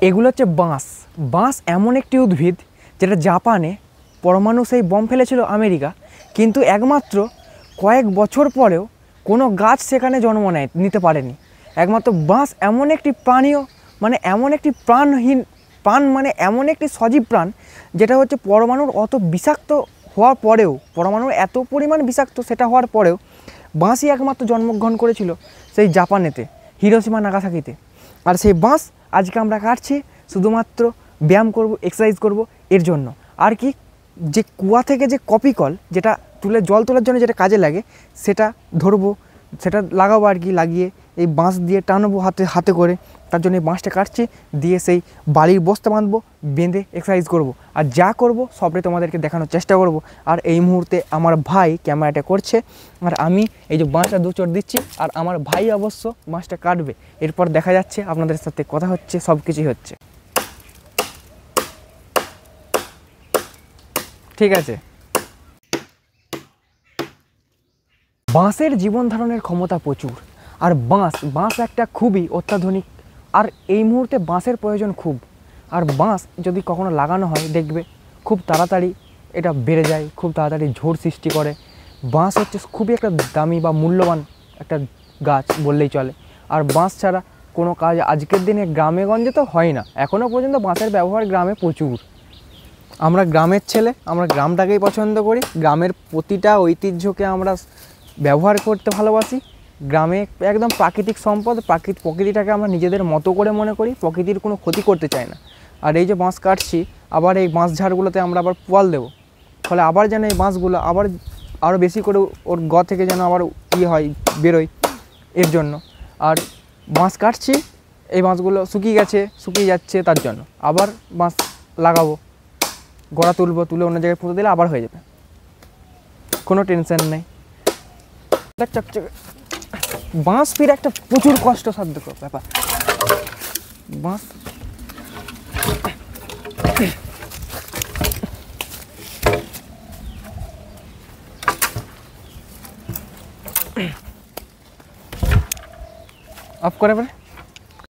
এগুলো হচ্ছে বাঁশ। বাঁশ এমন একটি উদ্ভিদ যেটা জাপানে পরমাণু সেই বম ফেলেছিল আমেরিকা, কিন্তু একমাত্র কয়েক বছর পরেও কোনো গাছ সেখানে জন্ম নিতে পারেনি। একমাত্র বাঁশ এমন একটি প্রাণীয়, মানে এমন একটি প্রাণহীন প্রাণ, মানে এমন একটি সজীব প্রাণ যেটা হচ্ছে পরমাণুর অত বিষাক্ত হওয়ার পরেও, পরমাণুর এত পরিমাণ বিষাক্ত সেটা হওয়ার পরেও বাঁশই একমাত্র জন্মগ্রহণ করেছিল সেই জাপানেতে, হিরোশিমা নাগাসাকিতে। আর সেই বাঁশ আজকে আমরা কাটছি শুধুমাত্র ব্যায়াম করব, এক্সারসাইজ করব এর জন্য। আর কি, যে কুয়া থেকে যে কপি কল যেটা জল তোলার জন্য যেটা কাজে লাগে সেটা ধরবো, সেটা লাগাবো আর কি, লাগিয়ে এই বাঁশ দিয়ে টানবো হাতে করে। তার জন্য এই বাঁশটা কাটছি, দিয়ে সেই বালির বস্তা বাঁধবো, বেঁধে এক্সারসাইজ করব। আর যা করব সবটাই তোমাদেরকে দেখানোর চেষ্টা করব। আর এই মুহূর্তে আমার ভাই ক্যামেরাটা করছে, আর আমি এই যে বাঁশটা দুচড় দিচ্ছি, আর আমার ভাই অবশ্য বাঁশটা কাটবে। এরপর দেখা যাচ্ছে, আপনাদের সাথে কথা হচ্ছে, সব কিছুই হচ্ছে। ঠিক আছে। বাঁশের জীবন ধারণের ক্ষমতা প্রচুর, আর বাঁশ একটা খুবই অত্যাধুনিক, আর এই মুহূর্তে বাঁশের প্রয়োজন খুব। আর বাঁশ যদি কখনো লাগানো হয় দেখবে খুব তাড়াতাড়ি এটা বেড়ে যায়, খুব তাড়াতাড়ি ঝড় সৃষ্টি করে। বাঁশ হচ্ছে খুবই একটা দামি বা মূল্যবান একটা গাছ বললেই চলে। আর বাঁশ ছাড়া কোনো কাজ আজকের দিনে গ্রামে গঞ্জে তো হয় না। এখনও পর্যন্ত বাঁশের ব্যবহার গ্রামে প্রচুর। আমরা গ্রামের ছেলে, আমরা গ্রামটাকেই পছন্দ করি, গ্রামের প্রতিটা ঐতিহ্যকে আমরা ব্যবহার করতে ভালোবাসি। গ্রামে একদম প্রাকৃতিক সম্পদ, প্রকৃতিটাকে আমরা নিজেদের মতো করে মনে করি, প্রকৃতির কোনো ক্ষতি করতে চাই না। আর এই যে বাঁশ কাটছি, আবার এই বাঁশ ঝাড়গুলোতে আমরা আবার পোয়াল দেবো, ফলে আবার যেন এই বাঁশগুলো আবার আরও বেশি করে ওর থেকে যেন আবার হয়, বেরোয়, এর জন্য। আর বাঁশ কাটছি, এই বাঁশগুলো শুকিয়ে যাচ্ছে, তার জন্য আবার বাঁশ লাগাবো, গোড়া তুলে অন্য জায়গায় পুঁতে দিলে আবার হয়ে যাবে, কোনো টেনশন নেই। চকচকে বাঁশ ফিরে একটা প্রচুর কষ্টসাধ্য ব্যাপার। বাঁশ অফ করে